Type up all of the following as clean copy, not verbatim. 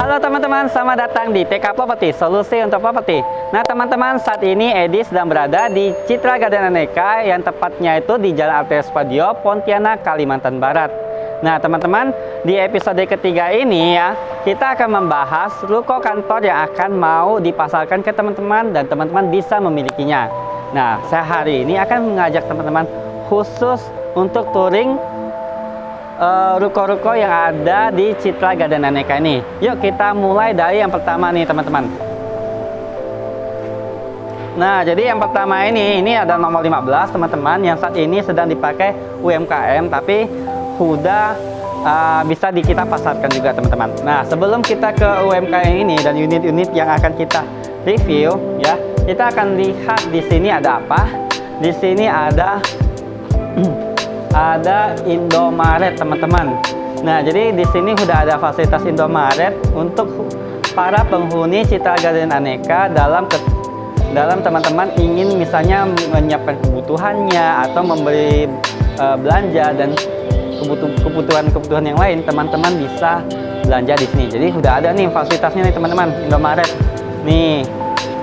Halo teman-teman, selamat datang di TK Property, solusi untuk properti. Nah teman-teman, saat ini Edi sedang berada di Citra Garden Aneka yang tepatnya itu di Jalan Arteri Supadio, Pontianak, Kalimantan Barat. Nah teman-teman, di episode ketiga ini ya, kita akan membahas ruko kantor yang akan mau dipasarkan ke teman-teman dan teman-teman bisa memilikinya. Nah, saya hari ini akan mengajak teman-teman khusus untuk touring ruko-ruko yang ada di Citra Garden Aneka ini. Yuk kita mulai dari yang pertama nih teman-teman. Nah jadi yang pertama ini ada nomor 15 teman-teman, yang saat ini sedang dipakai UMKM tapi sudah bisa kita pasarkan juga teman-teman. Nah sebelum kita ke UMKM ini dan unit-unit yang akan kita review ya, kita akan lihat di sini ada apa. Di sini ada Indomaret teman-teman. Nah jadi di sini sudah ada fasilitas Indomaret untuk para penghuni Citra Garden Aneka dalam teman-teman ingin misalnya menyiapkan kebutuhannya atau membeli belanja dan kebutuhan yang lain, teman-teman bisa belanja di sini. Jadi sudah ada nih fasilitasnya nih teman-teman, Indomaret. Nih,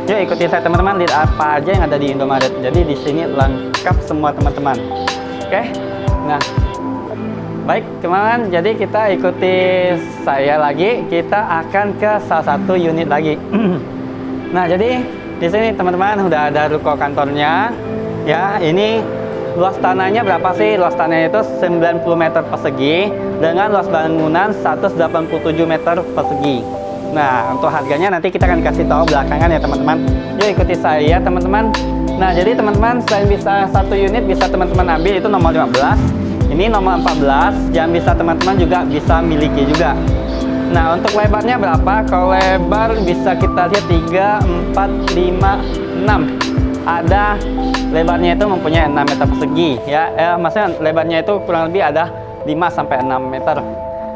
yuk ikuti saya teman-teman, lihat apa aja yang ada di Indomaret. Jadi di sini lengkap semua teman-teman. Oke. Nah, baik teman-teman, jadi kita ikuti saya lagi, kita akan ke salah satu unit lagi. Nah, jadi di sini teman-teman udah ada ruko kantornya. Ya, ini luas tanahnya berapa sih? Luas tanahnya itu 90 meter persegi dengan luas bangunan 187 meter persegi. Nah, untuk harganya nanti kita akan kasih tahu belakangan ya teman-teman. Yuk ikuti saya teman-teman. Nah, jadi teman-teman selain bisa satu unit bisa teman-teman ambil itu nomor 15. Ini nomor 14 yang bisa teman-teman juga bisa miliki juga. Nah, untuk lebarnya berapa? Kalau lebar bisa kita lihat 3, 4, 5, 6. Ada lebarnya itu mempunyai 6 meter persegi ya. Maksudnya lebarnya itu kurang lebih ada 5 sampai 6 meter.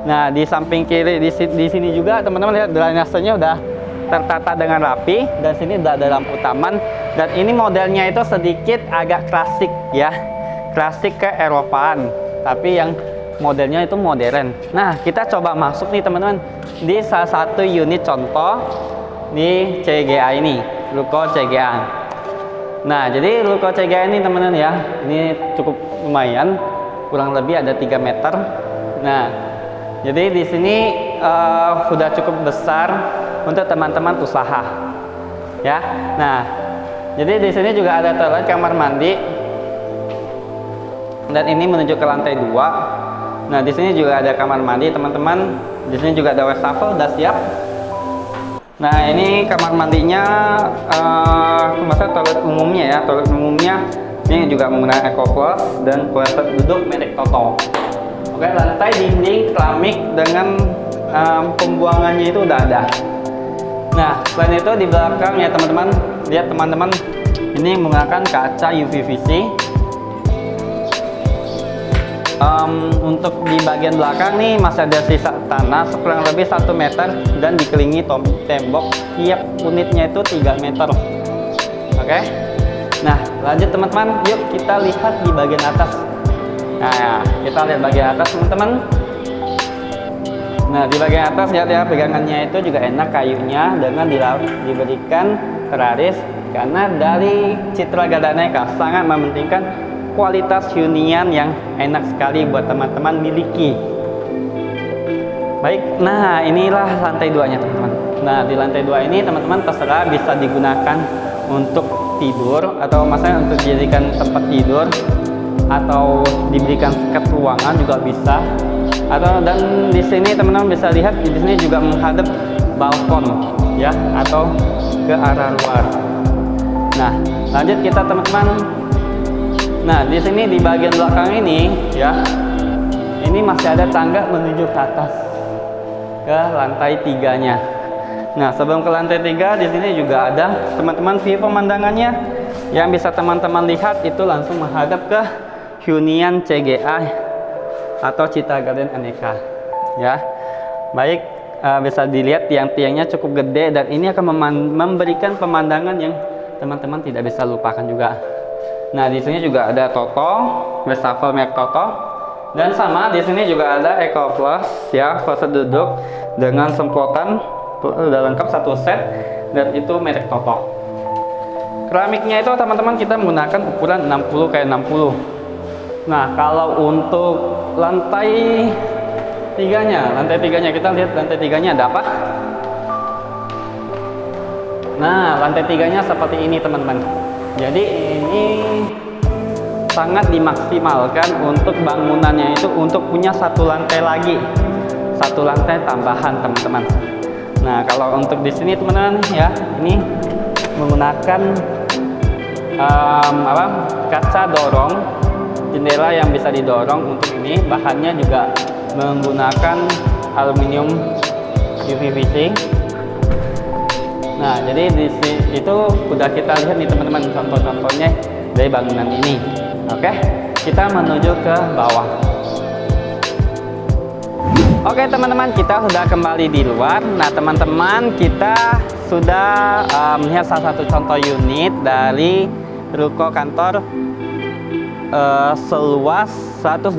Nah, di samping kiri di sini juga teman-teman lihat drainasenya udah tertata dengan rapi dan sini udah ada lampu taman dan ini modelnya itu sedikit agak klasik ya. Klasik ke Eropaan, tapi yang modelnya itu modern. Nah, kita coba masuk nih teman-teman di salah satu unit contoh di CGA ini, ruko CGA. Nah, jadi ruko CGA ini teman-teman ya, ini cukup lumayan, kurang lebih ada 3 meter. Nah, jadi di sini sudah cukup besar untuk teman-teman usaha, ya. Nah, jadi di sini juga ada toilet, kamar mandi. Dan ini menuju ke lantai 2. Nah, di sini juga ada kamar mandi, teman-teman. Di sini juga ada wastafel, udah siap. Nah, ini kamar mandinya, maksudnya toilet umumnya ya. Toilet umumnya ini juga menggunakan EcoFloss dan toilet duduk merek Toto. Oke, lantai dinding keramik dengan pembuangannya itu udah ada. Nah, selain itu di belakang ya teman-teman, lihat teman-teman, ini menggunakan kaca UVVC. Untuk di bagian belakang nih masih ada sisa tanah kurang lebih 1 meter dan dikelilingi tembok. Tiap unitnya itu 3 meter. Oke. Nah, lanjut teman-teman, yuk kita lihat di bagian atas. Nah, kita lihat bagian atas teman-teman. Nah, di bagian atas lihat ya, pegangannya itu juga enak kayunya dengan diberikan teraris, karena dari Citra Garden Aneka sangat mementingkan kualitas hunian yang enak sekali buat teman-teman miliki. Baik, nah inilah lantai 2-nya teman-teman. Nah, di lantai 2 ini teman-teman terserah bisa digunakan untuk tidur, atau maksudnya untuk dijadikan tempat tidur, atau diberikan sekat ruangan juga bisa. Atau dan di sini teman-teman bisa lihat di sini juga menghadap balkon ya, atau ke arah luar. Nah, lanjut kita teman-teman. Nah, di sini di bagian belakang ini ya, ini masih ada tangga menuju ke atas ke lantai 3-nya. Nah, sebelum ke lantai 3 di sini juga ada teman-teman view pemandangannya yang bisa teman-teman lihat itu langsung menghadap ke hunian CGA atau Citra Garden Aneka ya. Baik, bisa dilihat tiang-tiangnya cukup gede dan ini akan memberikan pemandangan yang teman-teman tidak bisa lupakan juga. Nah, di sini juga ada Toto, wastafel merek Toto. Dan sama di sini juga ada Eco Plus ya, kursi duduk dengan semprotan, udah lengkap satu set, dan itu merek Toto. Keramiknya itu teman-teman kita menggunakan ukuran 60 x 60. Nah, kalau untuk lantai 3-nya kita lihat lantai 3-nya ada apa? Nah, lantai 3-nya seperti ini teman-teman. Jadi ini sangat dimaksimalkan untuk bangunannya itu untuk punya satu lantai lagi, satu lantai tambahan teman-teman. Nah, kalau untuk di sini teman-teman ya, ini menggunakan kaca dorong, jendela yang bisa didorong. Untuk ini bahannya juga menggunakan aluminium UPVC. Nah, jadi itu udah kita lihat nih teman-teman contoh-contohnya dari bangunan ini. Oke, kita menuju ke bawah. Oke teman-teman, kita sudah kembali di luar. Nah teman-teman, kita sudah melihat salah satu contoh unit dari ruko kantor seluas 187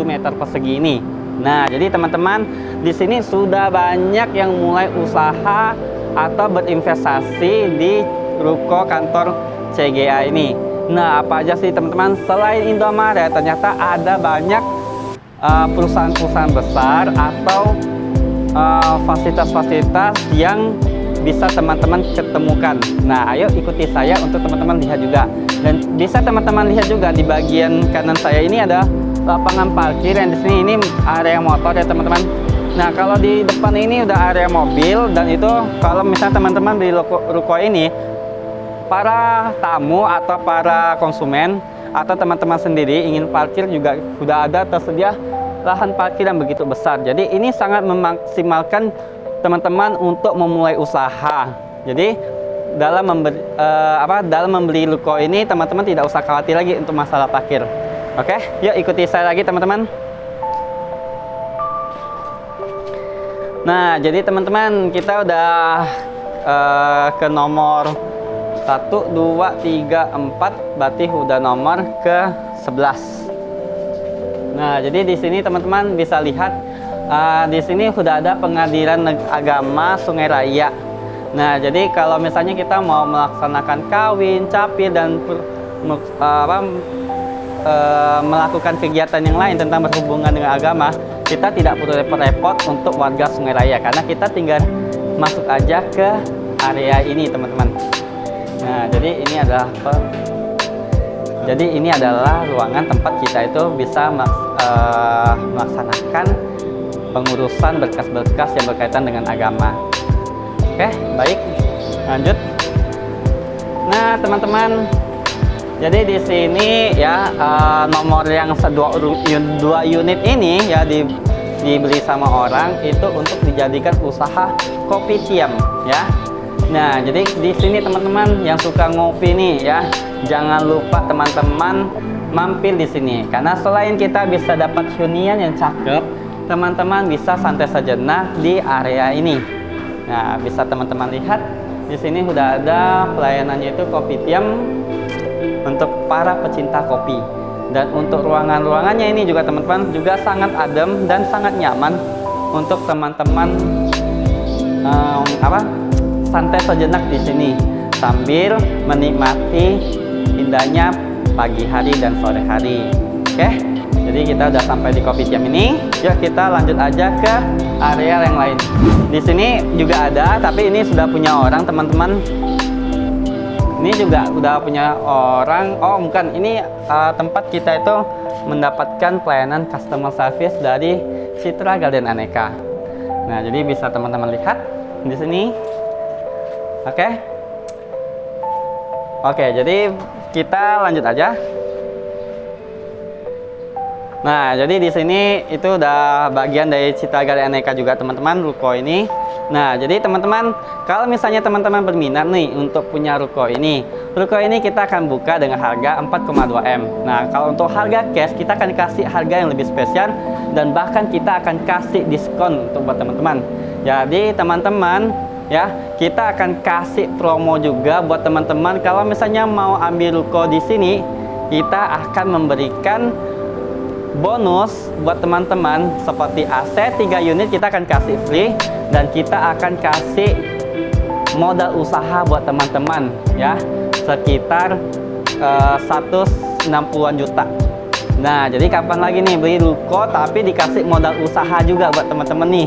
meter persegi ini. Nah, jadi teman-teman, di sini sudah banyak yang mulai usaha atau berinvestasi di ruko kantor CGA ini. Nah, apa aja sih teman-teman? Selain Indomaret, ternyata ada banyak perusahaan-perusahaan besar atau fasilitas-fasilitas yang bisa teman-teman ketemukan. Nah, ayo ikuti saya untuk teman-teman lihat juga. Dan bisa teman-teman lihat juga di bagian kanan saya ini ada lapangan parkir, yang di sini ini area motor ya teman-teman. Nah, kalau di depan ini udah area mobil, dan itu kalau misalnya teman-teman di ruko ini, para tamu atau para konsumen atau teman-teman sendiri ingin parkir juga sudah ada tersedia lahan parkir yang begitu besar. Jadi ini sangat memaksimalkan teman-teman untuk memulai usaha. Jadi dalam membeli ruko ini teman-teman tidak usah khawatir lagi untuk masalah parkir. Oke, yuk ikuti saya lagi teman-teman. Nah, jadi teman-teman kita udah ke nomor 1, 2, 3, 4, berarti udah nomor ke 11. Nah, jadi di sini teman-teman bisa lihat di sini sudah ada Pengadilan Agama Sungai Raya. Nah, jadi kalau misalnya kita mau melaksanakan kawin, capir, dan melakukan kegiatan yang lain tentang berhubungan dengan agama, kita tidak perlu repot-repot untuk warga Sungai Raya, karena kita tinggal masuk aja ke area ini teman-teman. Nah, jadi ini adalah ruangan tempat kita itu bisa melaksanakan pengurusan berkas-berkas yang berkaitan dengan agama. Oke, baik, lanjut. Nah, teman-teman, jadi di sini ya nomor yang dua unit ini ya dibeli sama orang itu untuk dijadikan usaha kopi tiam ya. Nah, jadi di sini teman-teman yang suka ngopi nih ya, jangan lupa teman-teman mampir di sini, karena selain kita bisa dapat hunian yang cakep, teman-teman bisa santai sejenak di area ini. Nah, bisa teman-teman lihat di sini sudah ada pelayanannya itu kopi tiam untuk para pecinta kopi. Dan untuk ruangan-ruangannya ini juga teman-teman juga sangat adem dan sangat nyaman untuk teman-teman santai sejenak di sini sambil menikmati indahnya pagi hari dan sore hari. Oke, jadi kita udah sampai di kopi tiam ini. Yuk kita lanjut aja ke area yang lain. Di sini juga ada, tapi ini sudah punya orang teman-teman. Ini juga udah punya orang. Oh bukan, ini tempat kita itu mendapatkan pelayanan customer service dari Citra Garden Aneka. Nah, jadi bisa teman-teman lihat di sini. Oke, jadi kita lanjut aja. Nah, jadi di sini itu udah bagian dari Citra Garden Aneka juga teman-teman, ruko ini. Nah, jadi teman-teman, kalau misalnya teman-teman berminat nih untuk punya ruko ini kita akan buka dengan harga 4,2 M. Nah, kalau untuk harga cash kita akan kasih harga yang lebih spesial dan bahkan kita akan kasih diskon untuk buat teman-teman. Jadi teman-teman ya, kita akan kasih promo juga buat teman-teman. Kalau misalnya mau ambil ruko di sini, kita akan memberikan bonus buat teman-teman seperti AC 3 unit kita akan kasih free, dan kita akan kasih modal usaha buat teman-teman ya, sekitar 160-an juta. Nah, jadi kapan lagi nih beli ruko tapi dikasih modal usaha juga buat teman-teman nih.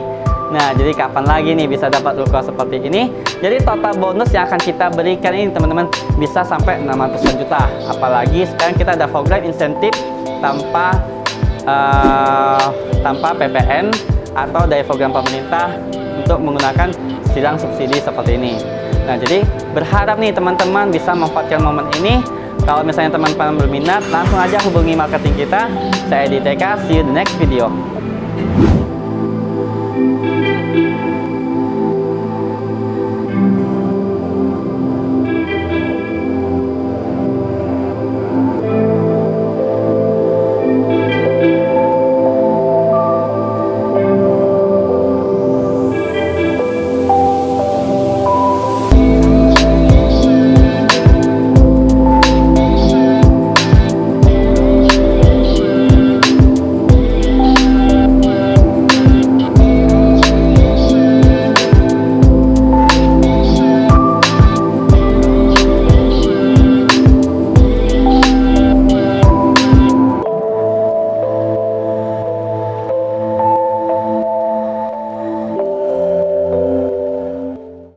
Nah, jadi kapan lagi nih bisa dapat ruko seperti ini. Jadi total bonus yang akan kita berikan ini teman-teman bisa sampai 600 juta. Apalagi sekarang kita ada program insentif tanpa PPN atau dari program pemerintah untuk menggunakan silang subsidi seperti ini. Nah, jadi berharap nih teman-teman bisa memanfaatkan momen ini. Kalau misalnya teman-teman berminat, langsung aja hubungi marketing kita. Saya di TK, see you the next video.